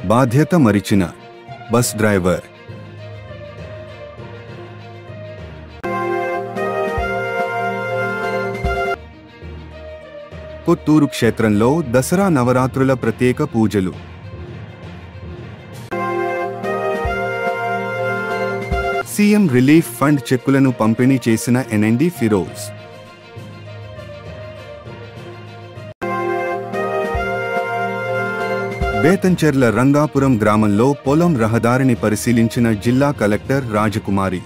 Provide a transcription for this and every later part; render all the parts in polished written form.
బాధ్యత మరిచిన bus driver. Kotturu క్షేత్రంలో దసరా నవరాత్రుల ప్రత్యేక పూజలు. సీఎం రిలీఫ్ ఫండ్ చెక్కులను పంపిణీ చేసిన ఎన్ఎండి ఫిరోజ్. బేతంచెర్ల రంగాపురం గ్రామంలో పొలం రహదారిని పరిశీలించిన జిల్లా కలెక్టర్ రాజకుమారి.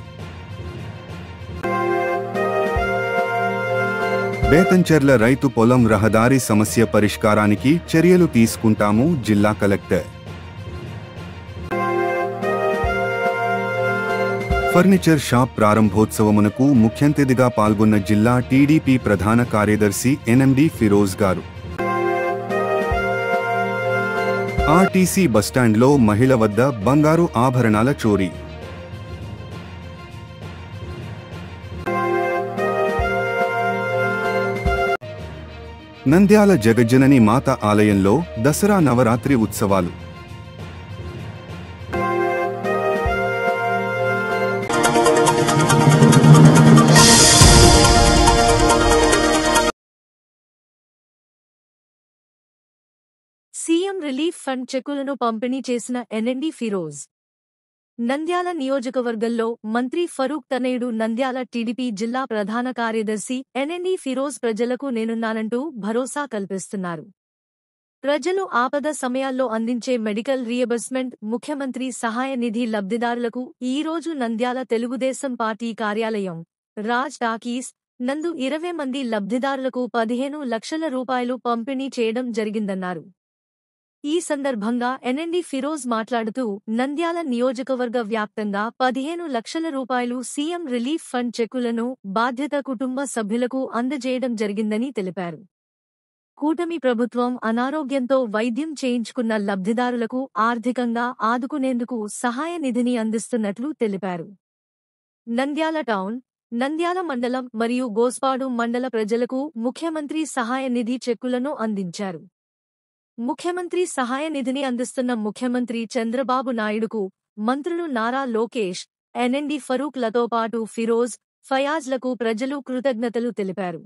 బేతంచెర్ల రైతు పొలం రహదారి సమస్య పరిష్కారానికి చర్యలు తీసుకుంటాము జిల్లా కలెక్టర్. ఫర్నిచర్ షాప్ ప్రారంభోత్సవమునకు ముఖ్యంతిథిగా పాల్గొన్న జిల్లా టీడీపీ ప్రధాన కార్యదర్శి ఎన్ఎండి ఫిరోజ్ గారు. ఆర్టీసీ బస్టాండ్లో మహిళ వద్ద బంగారు ఆభరణాల చోరీ. నంద్యాల జగజ్జనని మాత ఆలయంలో దసరా నవరాత్రి ఉత్సవాలు. సీఎం రిలీఫ్ ఫండ్ చెక్కులను పంపిణీ చేసిన ఎన్ఎండి ఫిరోజ్. నంద్యాల నియోజకవర్గంలో మంత్రి ఫరూక్ తనయుడు నంద్యాల టీడీపీ జిల్లా ప్రధాన కార్యదర్శి ఎన్ఎండి ఫిరోజ్ ప్రజలకు నేనున్నానంటూ భరోసా కల్పిస్తున్నారు. ప్రజలు ఆపద సమయాల్లో అందించే మెడికల్ రీయింబర్స్మెంట్ ముఖ్యమంత్రి సహాయ నిధి లబ్ధిదారులకు ఈ రోజు నంద్యాల తెలుగుదేశం పార్టీ కార్యాలయం రాజ్ టాకీస్ నందు 20 మంది లబ్ధిదారులకు 15 లక్షల రూపాయలు పంపిణీ చేయడం జరిగిందన్నారు. ఈ సందర్భంగా ఎన్ఎండి ఫిరోజ్ మాట్లాడుతూ నంద్యాల నియోజకవర్గ వ్యాప్తంగా 15 లక్షల రూపాయలు సీఎం రిలీఫ్ ఫండ్ చెక్కులను బాధ్యత కుటుంబ సభ్యులకు అందజేయడం జరిగిందని తెలిపారు. కూటమి ప్రభుత్వం అనారోగ్యంతో వైద్యం చేయించుకున్న లబ్ధిదారులకు ఆర్థికంగా ఆదుకునేందుకు సహాయ నిధిని అందిస్తున్నట్లు తెలిపారు. నంద్యాల టౌన్, నంద్యాల మండలం మరియు గోస్పాడు మండల ప్రజలకు ముఖ్యమంత్రి సహాయ నిధి చెక్కులను అందించారు. ముఖ్యమంత్రి సహాయ నిధిని అందిస్తున్న ముఖ్యమంత్రి చంద్రబాబు నాయుడుకు మంత్రులు నారా లోకేష్, ఎన్ఎండి ఫరూక్ లతో పాటు ఫిరోజ్, ఫయాజ్లకు ప్రజలు కృతజ్ఞతలు తెలిపారు.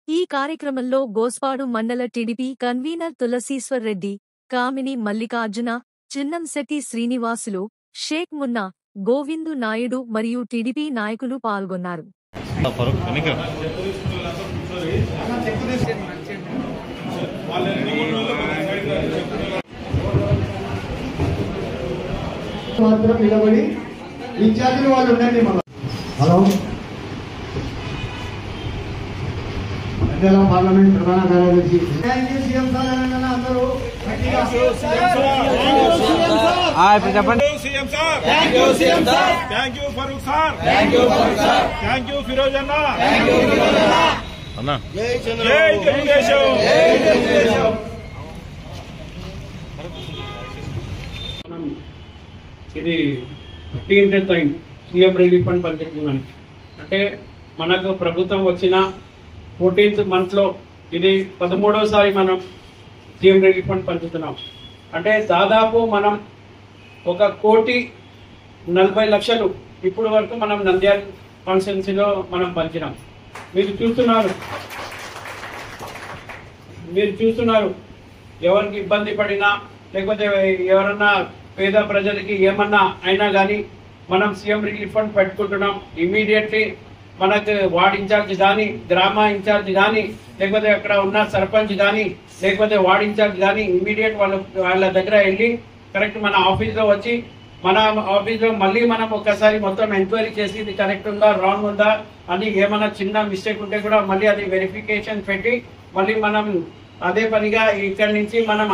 ఈ కార్యక్రమంలో గోస్పాడు మండల టీడీపీ కన్వీనర్ తులసీశ్వర్ రెడ్డి, కామిని మల్లికార్జున, చిన్నంశెట్టి శ్రీనివాసులు, షేక్ మున్నా, గోవిందు నాయుడు మరియు టీడీపీ నాయకులు పాల్గొన్నారు. మాత్రం నిలబడి ఇన్ఛార్జీలు వాళ్ళు ఉండండి. హలో, నంద్యాల పార్లమెంట్ ప్రధాన కార్యదర్శి సీఎం సార్ అందరూ చెప్పండి. CM sir, thank you Farooq sir, thank you Firoz అన్న. జై తెలుగుదేశం. ఇది 15th time CM relief fund పంచుకున్నాను. అంటే మనకు ప్రభుత్వం వచ్చిన 14th మంత్లో ఇది 13వసారి మనం సీఎం రిలీఫ్ ఫండ్ పంచుతున్నాం. అంటే దాదాపు మనం 1,40,40,00,000 ఇప్పుడు వరకు మనం నంద్యాల కాన్స్టిట్యున్సీలో మనం పంచినాం. మీరు చూస్తున్నారు ఎవరికి ఇబ్బంది పడినా లేకపోతే ఎవరన్నా పేద ప్రజలకి ఏమన్నా అయినా కానీ మనం సీఎం రిలీఫ్ ఫండ్ పెట్టుకుంటున్నాం. ఇమీడియట్లీ మనకు వార్డ్ ఇన్ఛార్జ్ కానీ, గ్రామ ఇన్ఛార్జ్ కానీ, లేకపోతే అక్కడ ఉన్న సర్పంచ్ కానీ, లేకపోతే వార్డ్ ఇన్ఛార్జ్ కానీ ఇమీడియట్ వాళ్ళ దగ్గర వెళ్ళి కరెక్ట్ మన ఆఫీస్లో వచ్చి మన ఆఫీస్లో మళ్ళీ మనం ఒక్కసారి మొత్తం ఎంక్వైరీ చేసి ఇది కరెక్ట్ ఉందా రాంగ్ ఉందా అని ఏమైనా చిన్న మిస్టేక్ ఉంటే కూడా మళ్ళీ అది వెరిఫికేషన్ పెట్టి మళ్ళీ మనం అదే పనిగా ఇక్కడి నుంచి మనం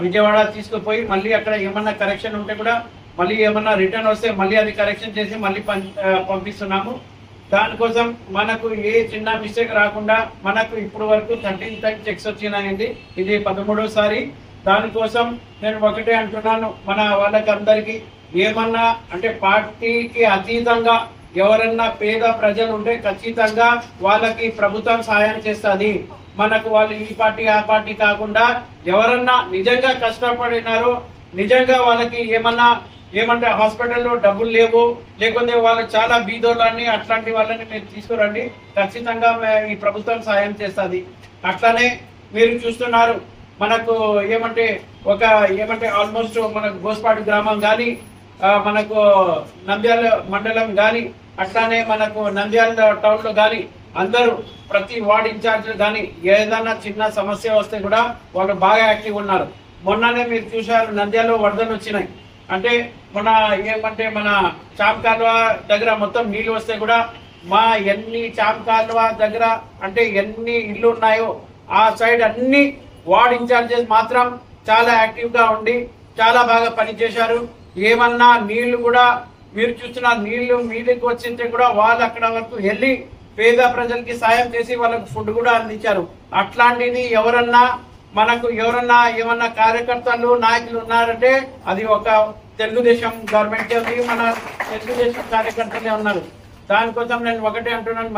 విజయవాడ తీసుకుపోయి మళ్ళీ అక్కడ ఏమన్నా కరెక్షన్ ఉంటే కూడా మళ్ళీ ఏమన్నా రిటర్న్ వస్తే మళ్ళీ అది కరెక్షన్ చేసి మళ్ళీ పంపిస్తున్నాము. దానికోసం మనకు ఏ చిన్న మిస్టేక్ రాకుండా మనకు ఇప్పుడు వరకు 13 చెక్స్ వచ్చినాయండి. ఇది 13వసారి. దానికోసం నేను ఒకటే అంటున్నాను, మన వాళ్ళకందరికీ ఏమన్నా అంటే పార్టీకి అతీతంగా ఎవరన్నా పేద ప్రజలు ఉంటే ఖచ్చితంగా వాళ్ళకి ప్రభుత్వం సహాయం చేస్తుంది. మనకు వాళ్ళు ఈ పార్టీ ఆ పార్టీ కాకుండా ఎవరన్నా నిజంగా కష్టపడినారో నిజంగా వాళ్ళకి ఏమంటే హాస్పిటల్లో డబ్బులు లేవు, లేకపోతే వాళ్ళు చాలా బీదోళ్ళని అట్లాంటి వాళ్ళని మీరు తీసుకురండి, ఖచ్చితంగా ఈ ప్రభుత్వం సాయం చేస్తుంది. అట్లానే మీరు చూస్తున్నారు మనకు ఏమంటే ఆల్మోస్ట్ మనకు గోస్పాడు గ్రామం కానీ, మనకు నంద్యాల మండలం కానీ, అట్లానే మనకు నంద్యాల టౌన్ లో కానీ అందరూ ప్రతి వార్డ్ ఇన్ఛార్జ్ కానీ ఏదైనా చిన్న సమస్య వస్తే కూడా వాళ్ళు బాగా యాక్టివ్ ఉన్నారు. మొన్ననే మీరు చూశారు నంద్యాలలో వరదలు వచ్చినాయి. అంటే మన చాప్ కాలువ దగ్గర మొత్తం నీళ్లు వస్తే కూడా మా ఎన్ని చాప్ కాలువ దగ్గర అంటే ఎన్ని ఇల్లు ఉన్నాయో ఆ సైడ్ అన్ని వార్డ్ ఇన్ఛార్జెస్ మాత్రం చాలా యాక్టివ్ గా ఉండి చాలా బాగా పనిచేశారు. ఏమన్నా నీళ్లు కూడా మీరు చూస్తున్న నీళ్లు మీదకి వచ్చింటే కూడా వాళ్ళు అక్కడ వరకు వెళ్ళి పేద ప్రజలకి సాయం చేసి వాళ్ళకు ఫుడ్ కూడా అందించారు. అట్లాంటిది ఎవరన్నా ఏమన్నా కార్యకర్తలు నాయకులు ఉన్నారంటే అది ఒక తెలుగుదేశం గవర్నమెంట్ ఉంది, మన తెలుగుదేశం కార్యకర్తలే ఉన్నారు. దానికోసం నేను ఒకటే అంటున్నాను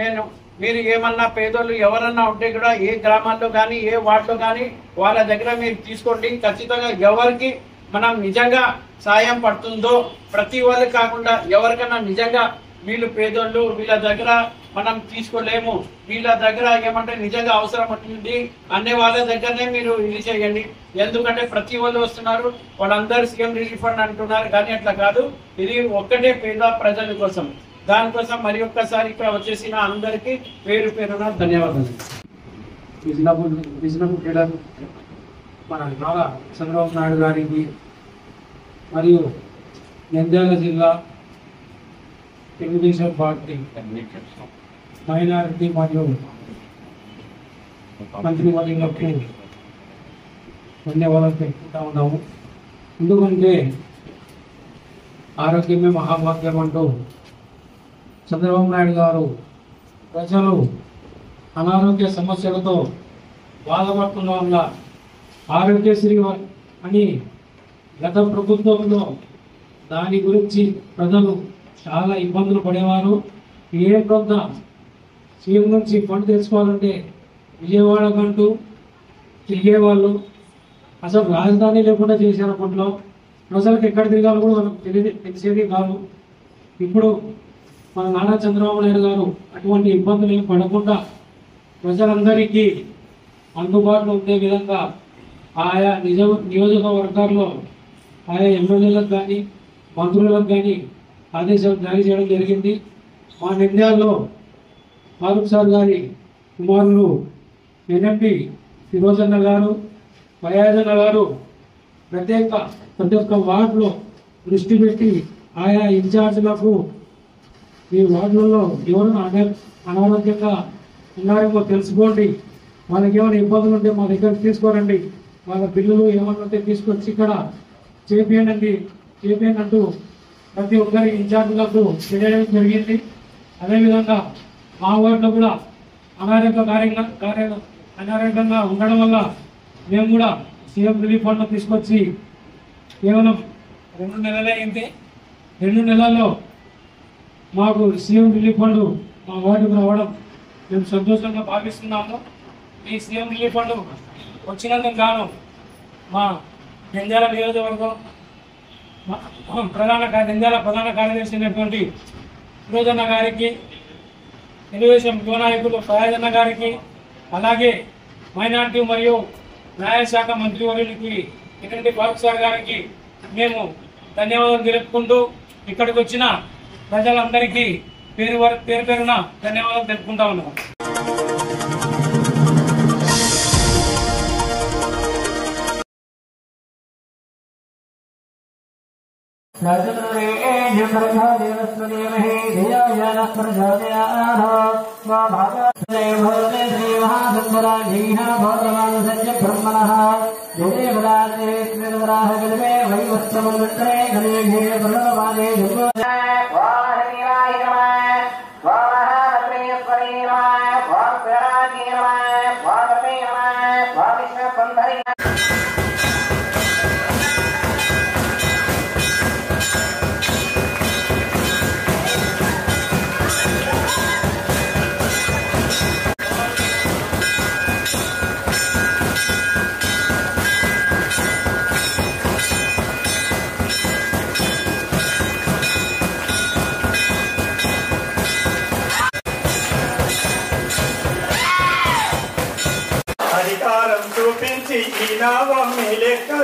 నేను మీరు ఏమన్నా పేదోళ్ళు ఎవరన్నా ఉంటే కూడా ఏ గ్రామాల్లో కానీ ఏ వార్డులో కానీ వాళ్ళ దగ్గర మీరు తీసుకోండి. ఖచ్చితంగా ఎవరికి మనం నిజంగా సాయం పడుతుందో ప్రతి వాళ్ళకి కాకుండా ఎవరికన్నా నిజంగా వీళ్ళు పేదోళ్ళు వీళ్ళ దగ్గర మనం తీసుకోలేము, వీళ్ళ దగ్గర నిజంగా అవసరం ఉంటుంది అనే వాళ్ళ దగ్గరనే మీరు ఇది చేయండి. ఎందుకంటే ప్రతి వాళ్ళు వస్తున్నారు, వాళ్ళందరూ సీఎం రిలీఫ్ ఫండ్ అంటున్నారు, కానీ అట్లా కాదు. ఇది ఒక్కటే పేద ప్రజల కోసం. దానికోసం మరి ఒక్కసారి ఇక్కడ వచ్చేసిన అందరికీ పేరున ధన్యవాదాలు. మన నారా చంద్రబాబు నాయుడు గారికి మరియు నంద్యాల జిల్లా తెలుగుదేశం పార్టీ మైనారిటీ మరియు మంత్రివర్యులకు ధన్యవాదాలు తెలుపుకుంటా ఉన్నాము. ఎందుకంటే ఆరోగ్యమే మహాభాగ్యం అంటూ చంద్రబాబు నాయుడు గారు ప్రజలు అనారోగ్య సమస్యలతో బాధపడుతున్న వల్ల ఆరోగ్యశ్రీ అని గత ప్రభుత్వంలో దాని గురించి ప్రజలు చాలా ఇబ్బందులు పడేవారు. ఏ కొంత సీఎం నుంచి ఫండ్ తెచ్చుకోవాలంటే విజయవాడకంటూ తిరిగేవాళ్ళు. అసలు రాజధాని లేకుండా చేశారు. అప్పట్లో ప్రజలకు ఎక్కడ తిరగాలో కూడా మనకు తెలిసేది కాదు. ఇప్పుడు మన నారా చంద్రబాబు నాయుడు గారు అటువంటి ఇబ్బందులు ఏం పడకుండా ప్రజలందరికీ అందుబాటులో ఉండే విధంగా ఆయా నియోజకవర్గాల్లో ఆయా ఎమ్మెల్యేలకు కానీ మంత్రులకు కానీ ఆదేశాలు జారీ చేయడం జరిగింది. మా నంద్యాలలో ఫారూక్ సార్ గారి కుమారులు ఎన్ఎంపీ ఫిరోజ్ అన్న గారు, ఫయాజ్ అన్న గారు ప్రతి ఒక్క వార్డులో దృష్టి పెట్టి ఆయా ఇన్ఛార్జీలకు ఈ వార్డులలో ఎవరైనా అనారోగ్యంగా ఉన్నారేమో తెలుసుకోండి, వాళ్ళకి ఏమైనా ఇబ్బందులు ఉంటే మా దగ్గర తీసుకోరండి, వాళ్ళ పిల్లలు ఏమన్నా ఉంటే తీసుకొచ్చి ఇక్కడ చేపియండి అంటూ ప్రతి ఒక్కరి ఇన్ఛార్జీలకు తెలియడం జరిగింది. అదేవిధంగా మా వార్డులో కూడా అనారోగ్యంగా ఉండడం వల్ల మేము కూడా సీఎం రిలీఫ్ ఫండ్ తీసుకొచ్చి కేవలం 2 నెలలే అయింది. 2 నెలల్లో మాకు సీఎం రిలీఫ్ ఫండ్ మా వార్డుకు రావడం మేము సంతోషంగా భావిస్తున్నాము. ఈ సీఎం రిలీఫ్ ఫండ్ వచ్చినందుకు గాను మా నంద్యాల నియోజకవర్గం నంద్యాల ప్రధాన కార్యదర్శి అయినటువంటి ఫిరోజన్న గారికి, తెలుగుదేశం యువ నాయకులు ఫయాజన్న గారికి, అలాగే మైనార్టీ మరియు న్యాయశాఖ మంత్రివర్యులకి ఎన్ఎండి ఫారూక్ సార్ గారికి మేము ధన్యవాదాలు తెలుపుకుంటూ ఇక్కడికి వచ్చిన ప్రజలందరికీ పేరున ధన్యవాదాలు తెలుపుకుంటా ఉన్నాం.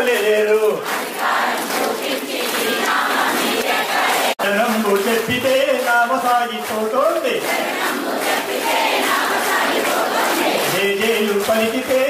చూపలేరు శరణము చెప్పితే నామ సాగిపోతోంది జేజేలు పలికితే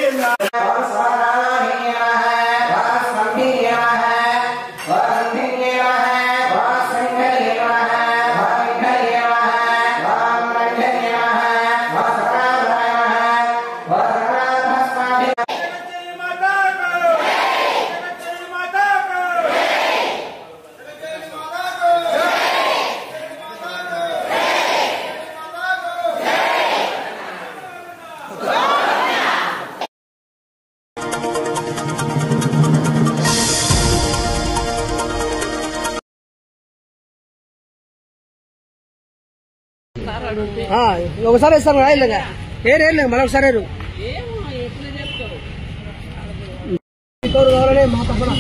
ఒకసారి ఇస్తాను రాయలేగా ఏరేళ్ళు మరొకసారి కావాలనే మా తప్పన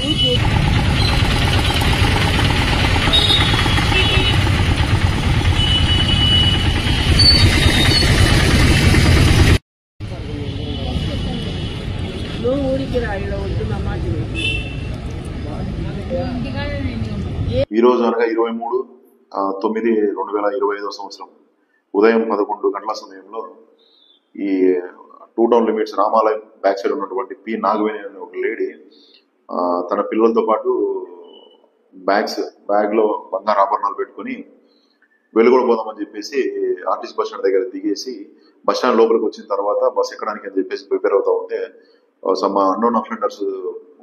ఈ రోజు అనగా 23/9/2025 సంవత్సరం ఉదయం 11 గంటల సమయంలో ఈ 2 టౌన్ లిమిట్స్ రామాలయం బ్యాక్ సైడ్ ఉన్నటువంటి పి నాగవేణి అనే ఒక లేడీ తన పిల్లలతో పాటు బ్యాగ్ లో బంగారు ఆభరణాలు పెట్టుకుని వెలుగులో పోదామని చెప్పేసి ఆర్టీసీ బస్ స్టాండ్ దగ్గర దిగేసి బస్ స్టాండ్ లోపలికి వచ్చిన తర్వాత బస్ ఎక్కడానికి అని చెప్పేసి ప్రిపేర్ అవుతా ఉంటే సమ్ అన్నోన్ అఫెండర్స్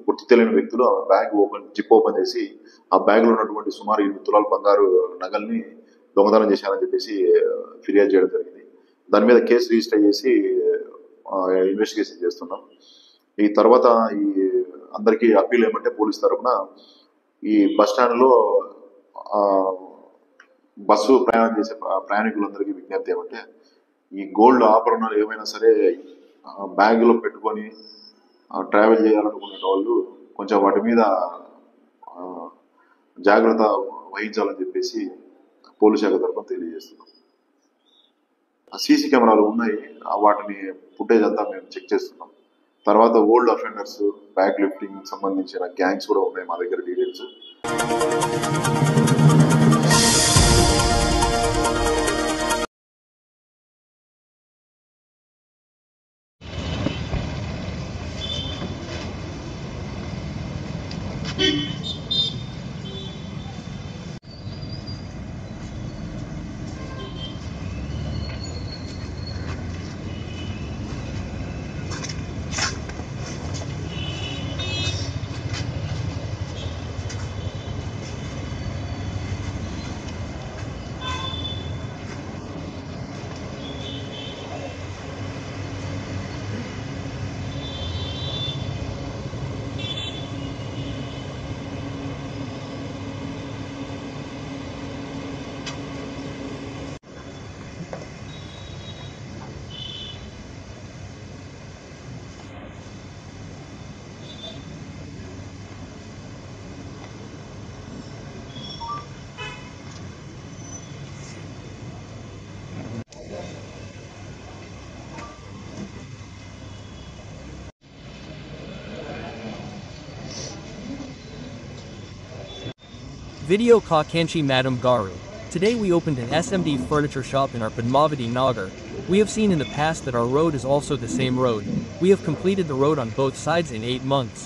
గుర్తు తెలియని వ్యక్తులు ఆ బ్యాగ్ జిప్ ఓపెన్ చేసి ఆ బ్యాగ్ లో ఉన్నటువంటి సుమారు 8 తులాల బంగారు నగల్ని దొంగతనం చేశారని చెప్పేసి ఫిర్యాదు చేయడం జరిగింది. దాని మీద కేసు రిజిస్టర్ చేసి ఇన్వెస్టిగేషన్ చేస్తున్నాం. ఈ తర్వాత ఈ అందరికీ అప్పీల్ ఏమంటే పోలీస్ తరఫున ఈ బస్ స్టాండ్ లో బస్సు ప్రయాణం చేసే ప్రయాణికులందరికీ విజ్ఞప్తి ఏమంటే ఈ గోల్డ్ ఆభరణాలు ఏమైనా సరే బ్యాగ్ లో పెట్టుకొని ట్రావెల్ చేయాలనుకునే వాళ్ళు కొంచెం వాటి మీద జాగ్రత్త వహించాలని చెప్పేసి పోలీస్ శాఖ తరఫున తెలియజేస్తున్నాం. సీసీ కెమెరాలు ఉన్నాయి, వాటిని ఫుటేజ్ అంతా మేము చెక్ చేస్తున్నాం. తర్వాత ఓల్డ్ అఫెండర్స్ బ్యాగ్ లిఫ్టింగ్ సంబంధించిన గ్యాంగ్స్ కూడా ఉన్నాయి మా దగ్గర details. Video Ka Kanchi Madam Garu. Today we opened an SMD furniture shop in our Padmavati Nagar. We have seen in the past that our road is also the same road. We have completed the road on both sides in 8 months.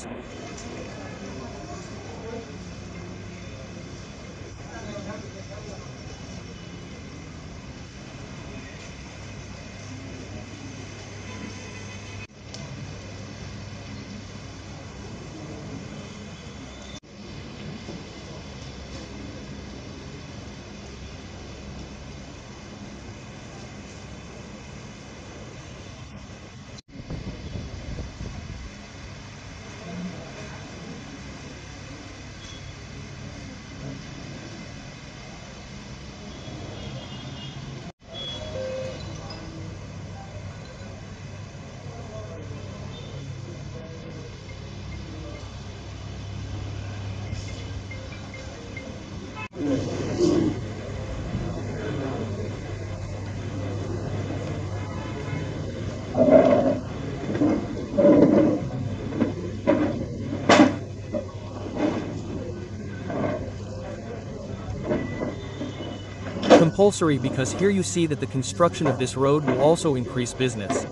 Compulsory because here you see that the construction of this road will also increase business.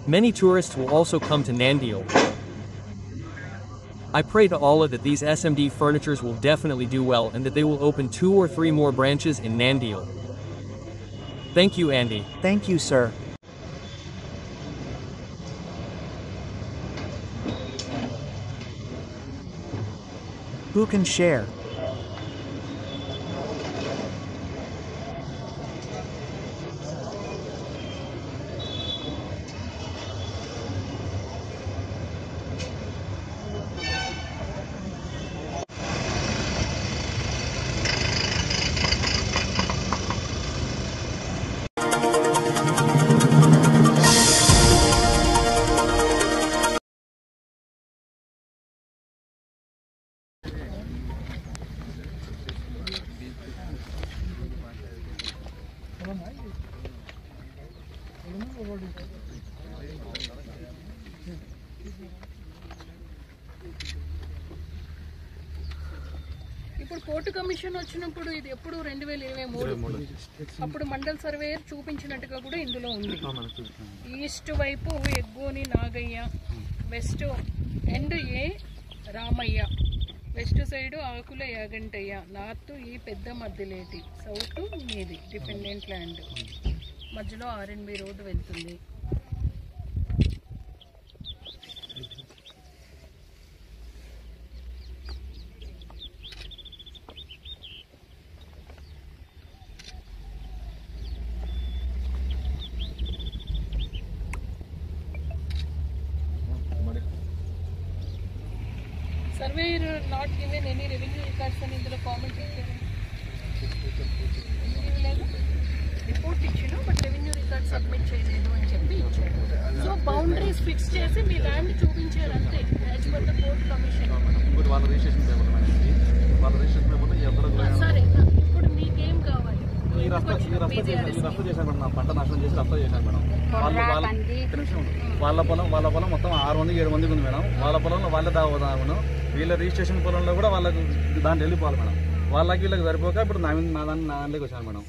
Many tourists will also come to Nandyal. I pray to Allah that these SMD furnitures will definitely do well and that they will open 2 or 3 more branches in Nandyal. Thank you, Andy. Thank you, sir. Who can share? ఇప్పుడు court commission వచ్చినప్పుడు ఇది ఎప్పుడు 2023 అప్పుడు mandal surveyor చూపించినట్టుగా కూడా ఇందులో ఉంది. East వైపు ఎగ్గోని నాగయ్య, వెస్ట్ ఎండ్ ఏ రామయ్య, వెస్ట్ సైడ్ ఆకుల యాగంటయ్య, నార్త్ ఈ పెద్ద మధ్యలేటి, సౌత్ మీది డిపెండెంట్ ల్యాండ్, మధ్యలో R&B రోడ్డు వెళ్తుంది. Surveyor not given any revenue records అని ఇందులో కామెంట్ ఇచ్చారు. రిపోర్ట్ ఇచ్చాను బట్ రెవెన్యూ రికార్డ్ సబ్మిట్ చేయలేదు అని చెప్పి ఇచ్చారు. సో బౌండరీస్ ఫిక్స్ చేసి మీ ల్యాండ్ చూపించారు అంతే as per the court commission. సరే ఇప్పుడు మీకేం కావాలి? వాళ్ళ పొలం మొత్తం 600-700 మందికి ఉంది మేడం. వాళ్ళ పొలంలో వాళ్ళే దావదామను, వీళ్ళ రిజిస్ట్రేషన్ పొలంలో కూడా వాళ్ళకి దాంట్లో వెళ్ళిపోవాలి మేడం. వాళ్ళకి వీళ్ళకి సరిపోక ఇప్పుడు నా దాంట్లోకి వచ్చాను మేడం.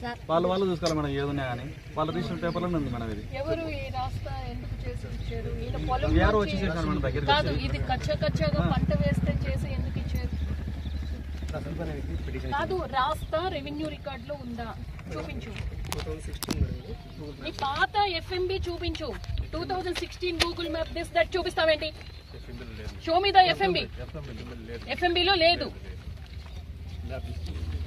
వాళ్ళు చూసుకోవాలి మేడం ఏదన్నా కానీ. వాళ్ళ రిజిస్ట్రేషన్ పేపర్లో ఉంది మేడం. ఇది ఎవరు ఈ రాస్తా ఎందుకు చేసి ఇచ్చారు? ఈయన పొలం వచ్చి చేశాను మేడం దగ్గర కాదు, ఇది కచ్చగా పంట వేస్తే చేసి ఎందుకు ఇచ్చారు? కాదు, రాస్తా రెవెన్యూ రికార్డ్ లో ఉందా? చూపించు. నీ పాత FMB చూపించు. 2016 గూగుల్ మ్యాప్ దిస్ దట్ చూపిస్తావేంటి? షో మీ ద FMB లో లేదు.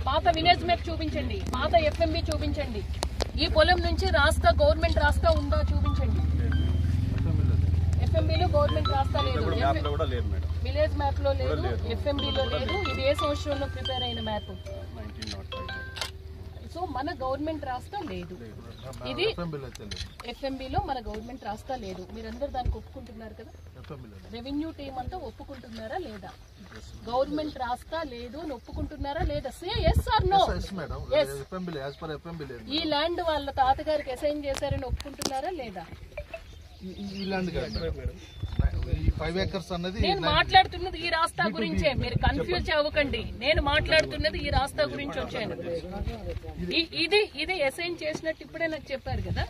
పాత విలేజ్ మ్యాప్ చూపించండి, పాత FMB చూపించండి. ఈ పొలం నుంచి రాస్తా గవర్నమెంట్ రాస్తా ఉందా చూపించండి. FMB లో గవర్నమెంట్ రాస్తా లేదు, విలేజ్ మ్యాప్ లో లేదు, FMB లో లేదు. ఇది ఏ సంవత్సరంలో ప్రిపేర్ అయిన మ్యాప్? సో మన గవర్నమెంట్ రాస్తా లేదు. ఇది FMB లో మన గవర్నమెంట్ రాస్తా లేదు. మీరందరూ దానికి ఒప్పుకుంటున్నారు కదా? రెవెన్యూ టీం అంతా ఒప్పుకుంటున్నారా లేదా? గవర్నమెంట్ రాస్తా లేదు అని ఒప్పుకుంటున్నారా లేదా? సే yes or no. ఈ ల్యాండ్ వాళ్ళ తాతగారికి అసైన్ చేశారని ఒప్పుకుంటున్నారా లేదా? నేను మాట్లాడుతున్నది ఈ రాస్తా గురించే, మీరు కన్ఫ్యూజ్ అవ్వకండి. నేను మాట్లాడుతున్నది ఈ రాస్తా గురించి వచ్చాను. ఇది అసైన్ చేసినట్టు ఇప్పుడే నాకు చెప్పారు కదా.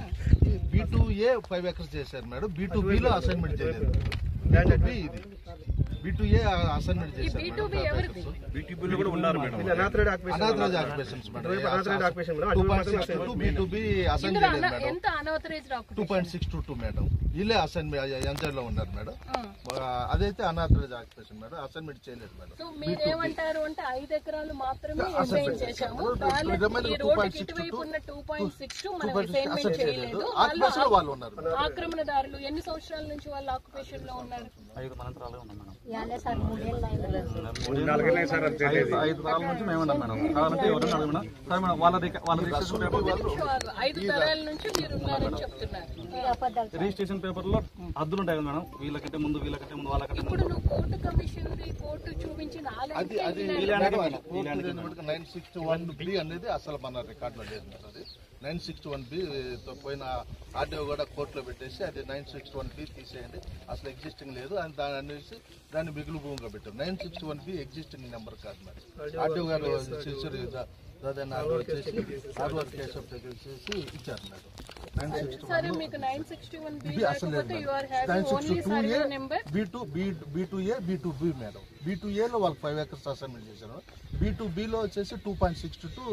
B2A 5 acres చేశారు మేడం. B2B లో అసైన్మెంట్ చేయలేదు. B2A అసైన్మెంట్ చేశారు. B2B ఎవరిది? B2B లో కూడా ఉన్నారు madam. Unauthorised occupations madam. 2.62 B2B assign చేయలేదు మేడం. ఎంత అనాథరైజ్ ఆక్యుపేషన్? 2.622 మేడం. వీళ్ళే అసైన్మెంట్ ఎంజాయ్ లో ఉన్నారు మేడం. అదైతే అనాథరైజ్ ఆక్యుపేషన్ మేడం. అసైన్మెంట్ చేయలేదు మేడం. సో మీరేమంటారు అంటే 5 ఎకరాలు మాత్రమే అసైన్ చేశాము. ఈ రోడ్డుకి ఇటువైపు ఉన్న 2.62 మనం అసైన్మెంట్ చేయలేదు. వాళ్ళు ఉన్నారు. ఆక్రమణదారులు ఎన్ని సంవత్సరాల నుంచి వాళ్ళ ఆక్యుపేషన్ లో ఉన్నారు? 5 సంవత్సరాలే ఉన్నాం మేడం. 5 తరాల నుంచి మేము ఉన్నాం మేడం. కావాలంటే ఎవరైనా మేడం. సరే మేడం, వాళ్ళ రిజిస్ట్రేషన్ పేపర్ 5 తరాల నుంచి మీరు ఉన్నారని చెప్తున్నారు. రిజిస్ట్రేషన్ పేపర్ లో హద్దులు ఉంటాయి కదా మేడం. వీళ్ళకంటే ముందు వాళ్ళకంటే ఇప్పుడు నువ్వు కోర్టు కమిషన్ కోర్టు చూపించిన 961B అనేది అసలు మన రికార్డ్ లో లేదు మేడం. అది 961B పోయిన ఆర్డీఓ కూడా కోర్టులో పెట్టేసి అది 961B తీసేయండి, అసలు ఎగ్జిస్టింగ్ లేదు అని దాన్ని అనేసి దాన్ని మిగులు భూమిగా పెట్టారు. 961B ఎగ్జిస్టింగ్ నెంబర్ కాదు మరి. ఆర్డీఓ గారు దాన్ని వచ్చేసి ఆర్వర్ కేశవ్ దగ్గర వచ్చేసి ఇచ్చారు మేడం. సరే మీకు 961B లేకపోతే you are having only survey number B2A B2B madam. B2Aలో వాళ్ళు 5 acres అసైన్మెంట్ చేశారు. B2Bలో వచ్చేసి 2.62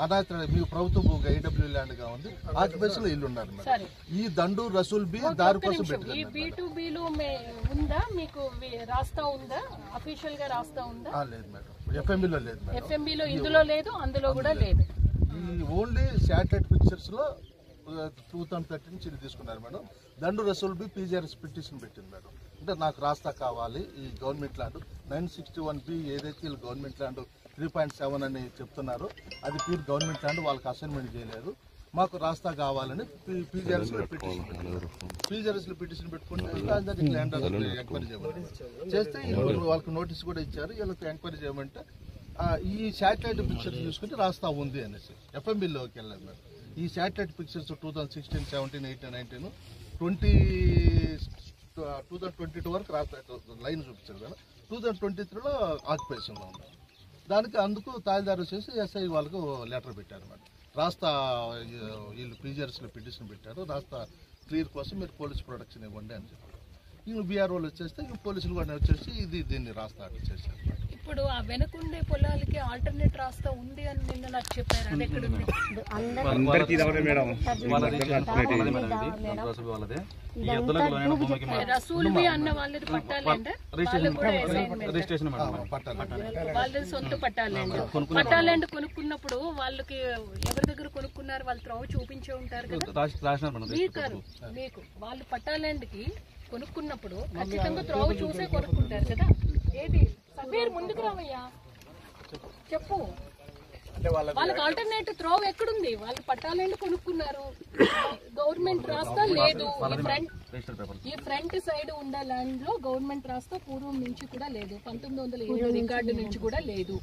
అనాథ మీకు ప్రభుత్వ భూమిగా AW ల్యాండ్ గా ఉంది. ఆక్యుపేషన్ ఇల్లు ఉన్నారు మేడం. ఈ దండు రసూల్ బి దారి కోసం పెట్టారు. ఈ B2Bలో ఉందా మీకు రాస్తా ఉందా అఫీషియల్ గా రాస్తా ఉందా? లేదు మేడం. FMBలో లేదు మేడం. FMBలో ఇందులో లేదు అందులో కూడా లేదు. ఈ ఓన్లీ శాటిలైట్ పిక్చర్స్ లో 2013 నుంచి తీసుకున్నారు మేడం. దండు రసూల్ బి PGRS పిటిషన్ పెట్టింది మేడం. అంటే నాకు రాస్తా కావాలి ఈ గవర్నమెంట్ ల్యాండ్ 961B ఏదైతే గవర్నమెంట్ ల్యాండ్ 3.7 అని చెప్తున్నారో అది ప్యూర్ గవర్నమెంట్ ల్యాండ్, వాళ్ళకి అసైన్మెంట్ చేయలేదు, మాకు రాస్తా కావాలని PGRS లో పిటిషన్ పెట్టారు. PGRS లో పిటిషన్ పెట్టుకుంటే ల్యాండ్ ఎంక్వైరీ చేయమని చేస్తే వాళ్ళకి నోటీస్ కూడా ఇచ్చారు. వీళ్ళకి ఎంక్వైరీ చేయమంటే ఈ శాటిలైట్ పిక్చర్స్ చూసుకుంటే రాస్తా ఉంది అనేసి FMBలోకి వెళ్ళారు మేడం. ఈ శాటిలైట్ పిక్చర్స్ 2016, 17, 18, 19, 2022 వరకు రాస్తా లైన్ చూపించారు కదా. 2023లో ఆక్యుపేషన్లో ఉంది. దానికి అందుకు తాయిదారు చేసి SI వాళ్ళకు లెటర్ పెట్టారు మేడం. రాస్తా వీళ్ళు PGRSలో పిటిషన్ పెట్టారు, రాస్తా క్లియర్ కోసం మీరు పోలీస్ ప్రొటెక్షన్ ఇవ్వండి అని చెప్పారు. ఇంక BROలు వచ్చేస్తే పోలీసులు కూడా వచ్చేసి దీన్ని రాస్తా అట్లా చేశారు. ఇప్పుడు ఆ వెనకుండే పొలాలకి ఆల్టర్నేట్ రాస్తా ఉంది అని నిన్న నాకు చెప్పారు. అది ఎక్కడ ఉంది? రసూల్వి అన్న వాళ్ళది పట్టాలండి, వాళ్ళది సొంత పట్టాలండి. పట్టాలండి కొనుక్కున్నప్పుడు వాళ్ళకి ఎవరి దగ్గర కొనుక్కున్నారు వాళ్ళు త్రోవ చూపించే ఉంటారు కదా. మీకు వాళ్ళు పట్టాలండ్కి కొనుక్కున్నప్పుడు ఖచ్చితంగా త్రోవ చూసే కొనుక్కుంటారు కదా. ఏది సవేర్ ముందుకు రావయ్యా చెప్పు. వాళ్ళకి ఆల్టర్నేటివ్ త్రోవ ఎక్కడుంది? వాళ్ళు పట్టాలండి కొనుక్కున్నారు, గవర్నమెంట్ రాస్తా లేదు. ఈ ఫ్రంట్ సైడ్ ఉండే ల్యాండ్ లో గవర్నమెంట్ రాస్తా పూర్వం నుంచి కూడా లేదు, 1907 రికార్డు నుంచి కూడా లేదు.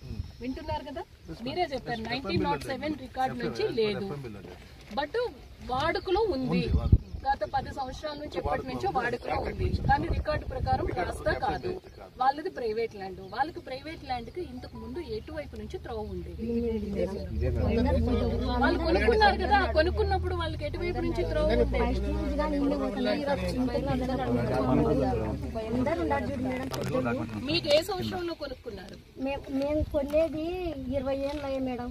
వింటున్నారు కదా, మీరే చెప్పారు 1907 రికార్డు నుంచి లేదు. బట్ వాడుకలో ఉంది, గత 10 సంవత్సరాల నుంచి ఎప్పటి నుంచో వాడుకలో ఉంది. కానీ రికార్డు ప్రకారం రాస్తా కాదు, వాళ్ళది ప్రైవేట్ ల్యాండ్. వాళ్ళకి ప్రైవేట్ ల్యాండ్ కి ఇంతకు ముందు ఎటువైపు నుంచి త్రోవ ఉండేది. వాళ్ళు కొనుక్కున్నారు కదా, కొనుక్కున్నప్పుడు వాళ్ళకి ఎటువైపు నుంచి త్రోవ ఉండేది. మీకు ఏ సంవత్సరంలో కొనుక్కున్నారు? మేము కొనేది 20 ఏళ్ళు అయ్యా మేడం.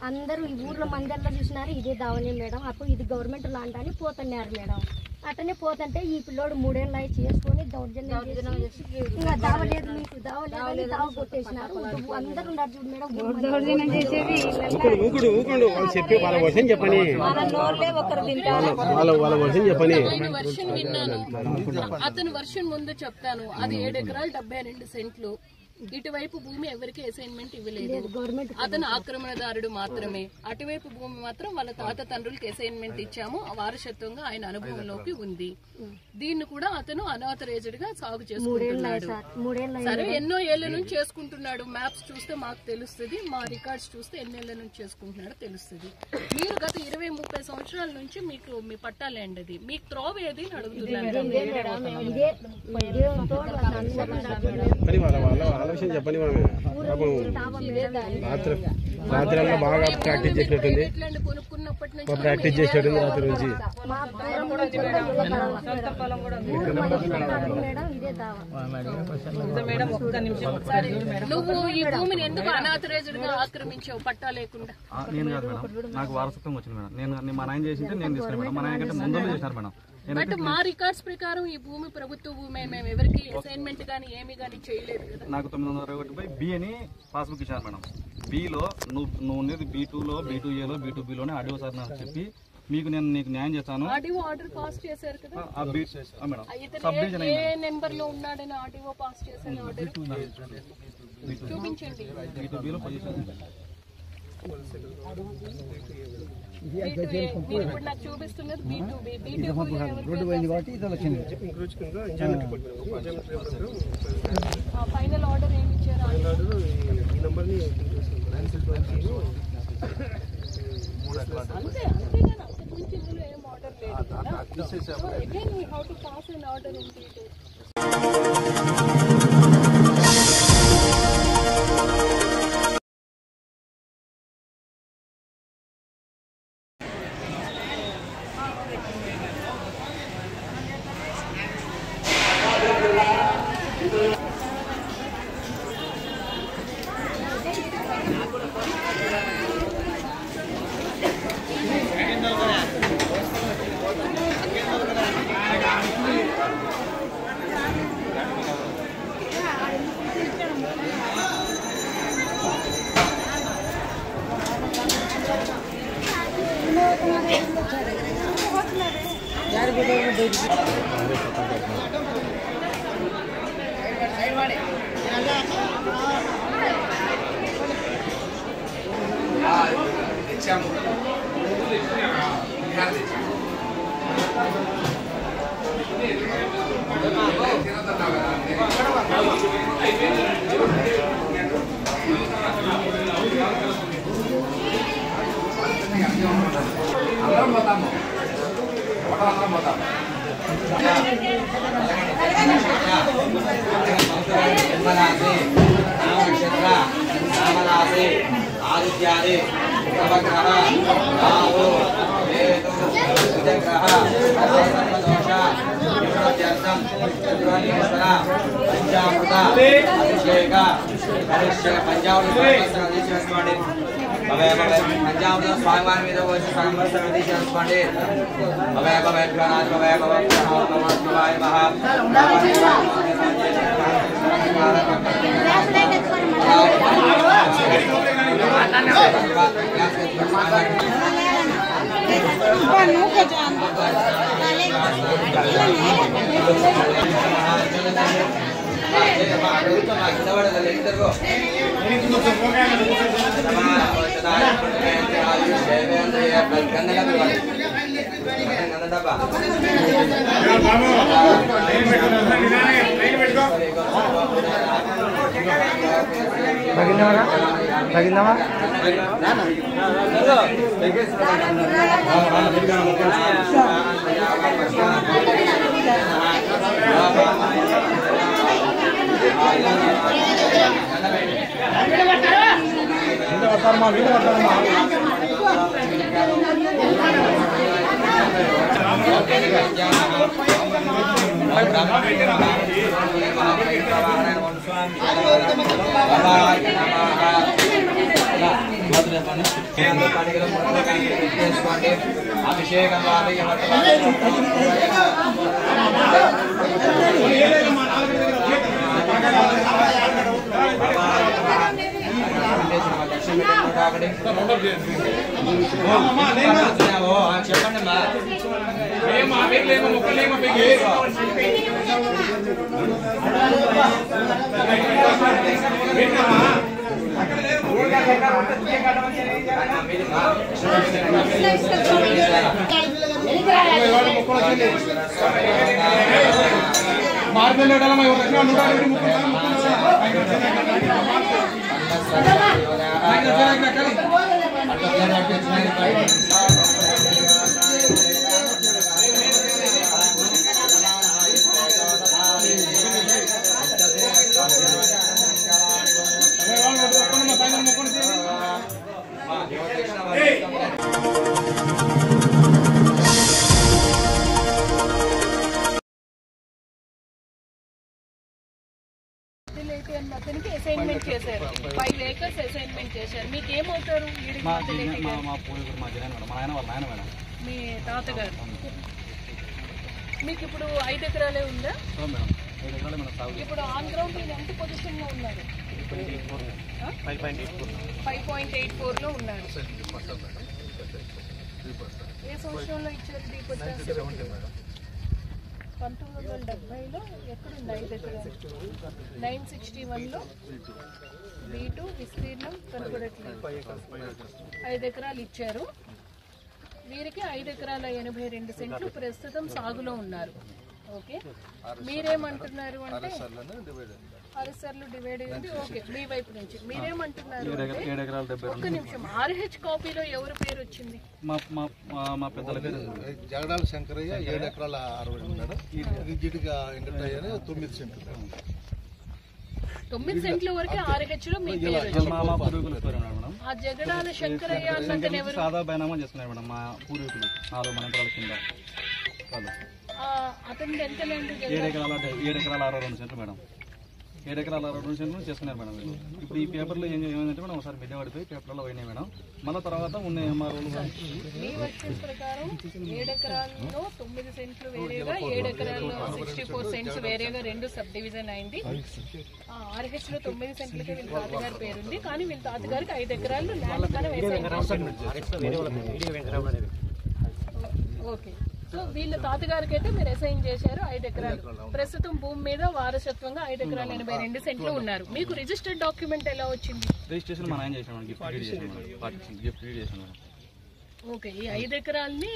అందరూ ఈ ఊర్లో మందర్లో చూసినారు ఇదే దావనే మేడం. అప్పుడు ఇది గవర్నమెంట్ ల్యాండ్ అని పోతున్నారు మేడం. అట్టనే పోతుంటే ఈ పిల్లోడు 3 ఏళ్ళు అయి చేసుకుని దౌర్జన్యం చేసి ఇంకా దావలేదు మీకు దావలేదు దావ కొట్టేసినారు. అందరూ ఉన్నారు చూడు మేడం, దౌర్జన్యం చేసేది అతను వర్షన్ ముందు చెప్తాను. అది 7 ఎకరాలు 72 సెంట్లు. ఇటువైపు భూమి ఎవరికి అసైన్మెంట్ ఇవ్వలేదు, అతను ఆక్రమణదారుడు మాత్రమే. అటువైపు భూమి మాత్రం వాళ్ళ తాత తండ్రులకి అసైన్మెంట్ ఇచ్చాము, వారసత్వంగా ఆయన అనుభవంలోకి ఉంది. దీన్ని కూడా అతను అనాథరైజ్డ్ గా సాగు చేసుకుంటున్నాడు. సరే, ఎన్నో ఏళ్ల నుంచి చేసుకుంటున్నాడు. మ్యాప్స్ చూస్తే మాకు తెలుస్తుంది, మా రికార్డ్స్ చూస్తే ఎన్నేళ్ల నుంచి చేసుకుంటున్నాడో తెలుస్తుంది. మీరు గత 20-30 సంవత్సరాల నుంచి మీకు మీ పట్టాలండి, అది మీకు త్రోవ ఏది అని అడుగుతున్నారు. చెప్పని రాత్రి బాగా ప్రాక్టీస్ చేసినట్టుంది, ప్రాక్టీస్ చేసినట్టుంది రాత్రి నుంచి. నువ్వు ఈ భూమిని ఎందుకు అనాథరైజ్డ్ గా ఆక్రమించావు పట్టా లేకుండా? నేను కాదు మేడం, నాకు వారసత్వం వచ్చింది మేడం. నేను మా నాయన చేసింటే నేను తీసుకున్నాను మేడం, మా నాయన కంటే ముందు చేసినారు మేడం. బట్ మా రికార్డ్స్ ప్రకారం ఈ భూమి ప్రభుత్వ భూమి, మేము ఎవరికి అసైన్మెంట్ గానీ ఏమి గానీ చేయలేదు కదా. నాకు 961 బి అని పాస్బుక్ ఇచ్చాను మేడం. బిలో నువ్వు ఉండేది B2లో, B2Aలో, B2Bలోనే ఆడియో సార్ నాకు చెప్పి నీకు న్యాయం చేస్తాను. ఆర్డీఓ ఆర్డర్ పాస్ చేశారు కదా మేడం. ఏ నెంబర్ లో ఉన్నాడని ఆర్డీఓ పాస్ చేశారు ఆర్డర్ చూపించండి. B2Bలో పొజిషన్ మీరు ఇప్పుడు నాకు చూపిస్తున్నది B2B. ఫైనల్ ఆర్డర్ ఏమి ఇచ్చారు? అంతే, అంతేగాని అంతకు మించి ఇందులో ఏం ఆర్డర్ లేదు. Again we have to pass an order in detail. స్వామివారి మీద వచ్చి సంవత్సరం చేసుకోండి. తగిందవా అభిషేకం చెప్పండి అతనికి అసైన్మెంట్ చేశారు 5 acres అసైన్మెంట్ చేశారు. మీకు ఏమవుతారు? మీ తాతగారు. మీకు ఇప్పుడు 5 ఎకరాలే ఉందా? ఇప్పుడు ఆన్ గ్రౌండ్ మీరు ఎంత పొజిషన్ లో ఉన్నారు? 5.84 లో ఉన్నారు. ఏ సంవత్సరంలో ఇచ్చారు డీపట్టా? 1970లో ఎక్కడుంది 5 ఎకరాలు? 961లో B2 విస్తీర్ణం కనబడట్లేదు. 5 ఎకరాలు ఇచ్చారు. వీరికి 5 ఎకరాల 82 సెంట్లు ప్రస్తుతం సాగులో ఉన్నారు. ఓకే, మీరేమంటున్నారు అంటే 6 సార్లు డివైడ్ అయ్యింది. ఓకే, మీ వైపు నుంచి మీరేమంటున్నారు అంటే ఒక్క నిమిషం, RH కాపీలో ఎవరి పేరు వచ్చింది? మా పెద్దల పేరు జగడాల శంకరయ్య 7 ఎకరాల 60 ఉన్నాడు. జిడిగా వెంకటయ్య 9 సెంట్లు. 9 సెంట్ల వరకు RH లో మీ పేరు వచ్చింది. ఆ జగడాల శంకరయ్య అన్నతను ఎవరు? సాదా బైనామా చేస్తున్నారు మేడం మా పూర్వీకులు 4 మండలాల కింద. అతను ఎంత ల్యాండ్? 7 ఎకరాల 62 సెంట్లు మేడం. 7 ఎకరాల 62 సెంట్లు చేసుకున్నారు మేడం. ఇప్పుడు ఈ పేపర్లో ఏమైందంటే మేడం ఒకసారి మీద పడిపోయి పేపర్లో పోయినాయి మేడం. మళ్ళీ తర్వాత ఉన్న MROలు మీ వర్షన్ ప్రకారం 7 ఎకరాల్లో 9 సెంట్లు వేరేగా, 7 ఎకరాల్లో 64 సెంట్స్ వేరేగా 2 సబ్ డివిజన్ అయింది. RH లో 9 సెంట్లకే వీళ్ళ తాతగారి పేరుంది, కానీ వీళ్ళ తాతగారికి 5 ఎకరాలు ల్యాండ్ కానీ వేసారు. ఓకే, సో వీళ్ళ తాతగారికి అయితే మీరు అసైన్ చేశారు 5 ఎకరాలు. ప్రస్తుతం భూమి మీద వారసత్వంగా 5 ఎకరాలు 82 సెంట్లు ఉన్నారు. మీకు రిజిస్టర్డ్ డాక్యుమెంట్ ఎలా వచ్చింది? రిజిస్ట్రేషన్ మన ఆయన చేశాను, గిఫ్ట్ చేశాను. ఓకే, ఈ 5 ఎకరాలని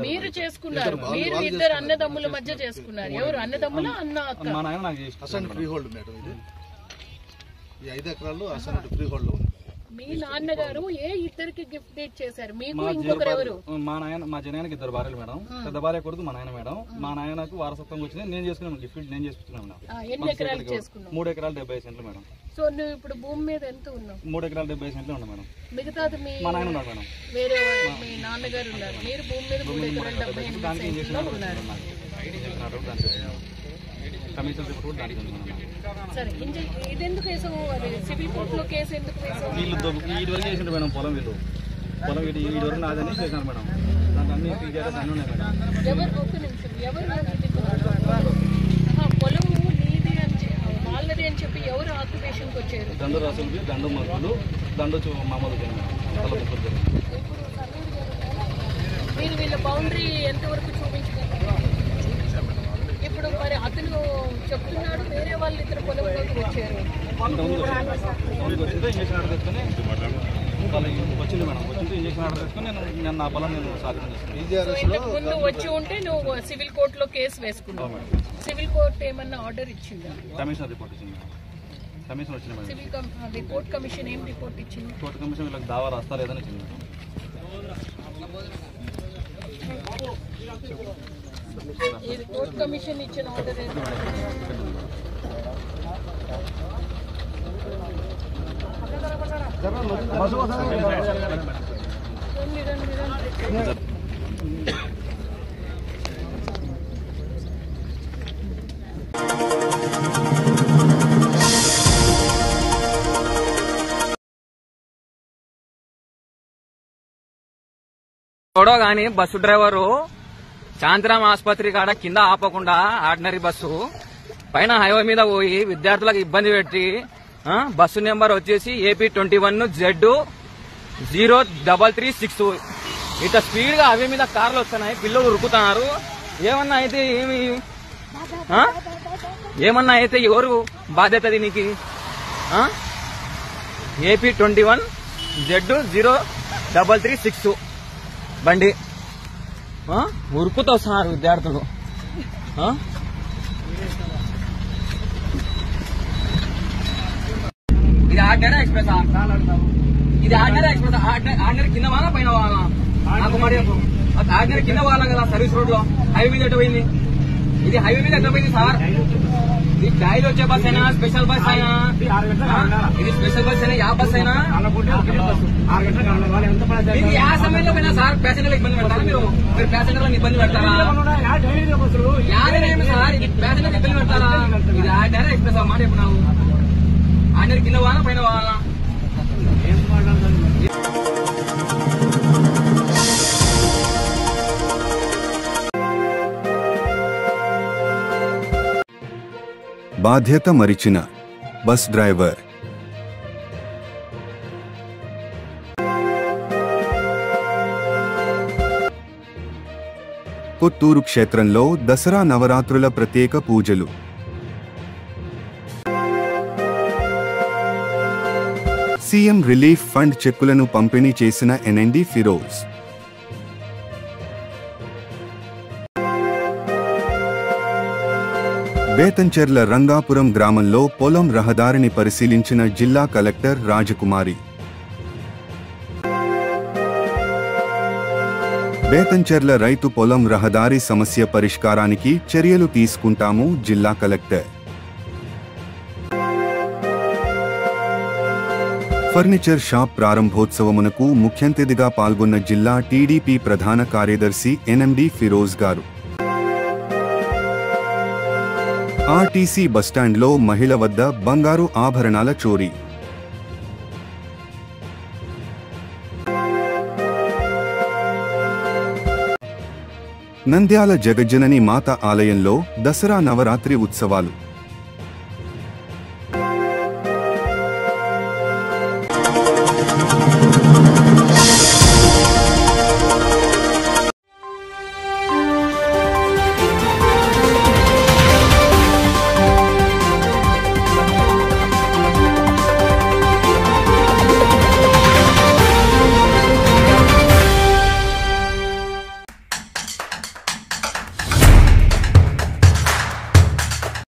మీరు చేసుకున్నారు. మీరు ఇద్దరు అన్నదమ్ముల మధ్య చేసుకున్నారు. ఎవరు అన్నదమ్ముల అన్న అక్క? మా నాయన నాకు చేసి ఫ్రీ హోల్డ్ మేడం. ఇది ఈ 5 ఎకరాలు అసలు ఫ్రీ హోల్డ్ ఉంది. మీ నాన్నగారు ఏ ఇద్దరికి గిఫ్ట్ డేట్ చేశారు? మీకు ఇంకొకరు ఎవరు? మా నాయన, మా జనానికి 2 భార్యలు మేడం. పెద్ద భార్య కొడుకు మా నాయన మేడం. మా నాయనకు వారసత్వంగా వచ్చింది, నేను చేసుకున్నాను. గిఫ్ట్ నేను చేసుకున్నాను మేడం. ఎన్ని ఎకరాలు చేసుకున్నావు? 3 ఎకరాలు 70 సెంట్లు మేడం. సో నువ్వు ఇప్పుడు భూమి మీద ఎంత ఉన్నావు? 3 ఎకరాలు 70 సెంట్లు ఉన్నా మేడం. మిగతాది మీ మా నాయన ఉన్నారు మేడం. వేరే మీ నాన్నగారు ఉన్నారు. మీరు భూమి మీద 3 ఎకరాలు 78 సెంట్లు ఉన్నారు. కమిషన్ రిపోర్ట్ దానికి ఉంది మేడం. సరే, ఇదెందుకు వేసావు? అది సివిల్ కోర్టులో కేసు ఎందుకు వేసావు? వీళ్ళు వీటి వరకు చేసిండ్రు మేడం. పొలం వీళ్ళు వీటి వరకు నాదని చేశాను మేడం. దాంట్లో అన్ని ఫీజర్స్ అన్నీ ఉన్నాయి మేడం. ఎవరు? ఒక్క నిమిషం, ఎవరు పొలము నీది అని వాళ్ళది అని చెప్పి ఎవరు ఆక్యుపేషన్కి వచ్చారు? దండు రాసులు, దండు మగ్గులు, దండు మామూలు మీరు వీళ్ళ బౌండరీ ఎంతవరకు చూపించగలరు? ఇప్పుడు మరి అతను చెప్తున్నాడు వేరే వాళ్ళు ఇతర పొలంలోకి వచ్చారు. ఇంజక్షన్ ఆర్డర్ తెచ్చుకొని వచ్చింది మేడం. వచ్చింది ఇంజక్షన్ ఆర్డర్ తెచ్చుకొని నేను నా పొలం నేను సాధన ముందు వచ్చి ఉంటే నువ్వు సివిల్ కోర్టులో కేసు వేసుకున్నావు. సివిల్ కోర్టు ఏమన్నా ఆర్డర్ ఇచ్చిందా? కమిషన్ రిపోర్ట్ ఇచ్చింది. కమిషన్ వచ్చింది మేడం. సివిల్ కోర్ట్ కమిషన్ ఏం రిపోర్ట్ ఇచ్చింది? కోర్టు కమిషన్ వీళ్ళకి దావా రాస్తా లేదని ఇచ్చింది. ఇది కోర్ట్ కమిషన్ ఇచ్చిన ఆర్డర్ ఎవడో గాని బస్సు డ్రైవరు శాంతిరామ్ ఆసుపత్రి కాడ కింద ఆపకుండా ఆర్డినరీ బస్సు పైన హైవే మీద పోయి విద్యార్థులకు ఇబ్బంది పెట్టి బస్సు నెంబర్ వచ్చేసి AP 21Z03336 ఇంత స్పీడ్ గా హైవే మీద కార్లు వస్తున్నాయి, పిల్లలు ఉరుకుతున్నారు. ఏమన్నా అయితే ఎవరు బాధ్యత దీనికి? AP 21Z03336 బండి ఉరుకుతో వస్తున్నారు విద్యార్థులు. ఇది ఆర్డినరీ ఎక్స్ప్రెస్, ఇది ఆర్డినరీ ఎక్స్ప్రెస్. ఆర్డినరీ కింద వాళ్ళ పైన వాళ్ళ నాకు మరి ఆర్డినరీ కింద వాళ్ళం కదా సర్వీస్ రోడ్ లో. హైవే మీద ఎట్ట పోయింది? ఇది హైవే మీద ఎట్లా పోయింది సార్? ఇది డైలీ వచ్చే బస్ అయినా స్పెషల్ బస్ అయినా, ఇది స్పెషల్ బస్ అయినా యా బస్ అయినా ఇది యా సమయంలో పోయినా సార్ ప్యాసింజర్లకు ఇబ్బంది పెడతారా? మీరు ప్యాసింజర్లకు ఇబ్బంది పెడతారా? యాదేమి సార్, ఇది ప్యాసింజర్లకు ఇబ్బంది పెడతారా? ఇది ఆర్డినరీ ఎక్స్ప్రెస్ మాట చెప్పినావు. ఆర్డినరీ కింద వాళ్ళ పైన వాళ్ళ బాధ్యత మరిచిన బస్ డ్రైవర్. కొత్తూరు క్షేత్రంలో దసరా నవరాత్రుల ప్రత్యేక పూజలు. సీఎం రిలీఫ్ ఫండ్ చెక్కులను పంపిణీ చేసిన NND ఫిరోజ్. బేతంచెర్ల రంగాపురం గ్రామంలో పొలం రహదారిని పరిశీలించిన జిల్లా కలెక్టర్ రాజకుమారి. బేతంచెర్ల రైతు పొలం రహదారి సమస్య పరిష్కారానికి చర్యలు తీసుకుంటాము జిల్లా కలెక్టర్. ఫర్నిచర్ షాప్ ప్రారంభోత్సవమునకు ముఖ్యంతిథిగా పాల్గొన్న జిల్లా టీడీపీ ప్రధాన కార్యదర్శి NMD ఫిరోజ్ గారు. ఆర్టీసీ బస్టాండ్లో మహిళ వద్ద బంగారు ఆభరణాల చోరీ. నంద్యాల జగజ్జనని మాత ఆలయంలో దసరా నవరాత్రి ఉత్సవాలు.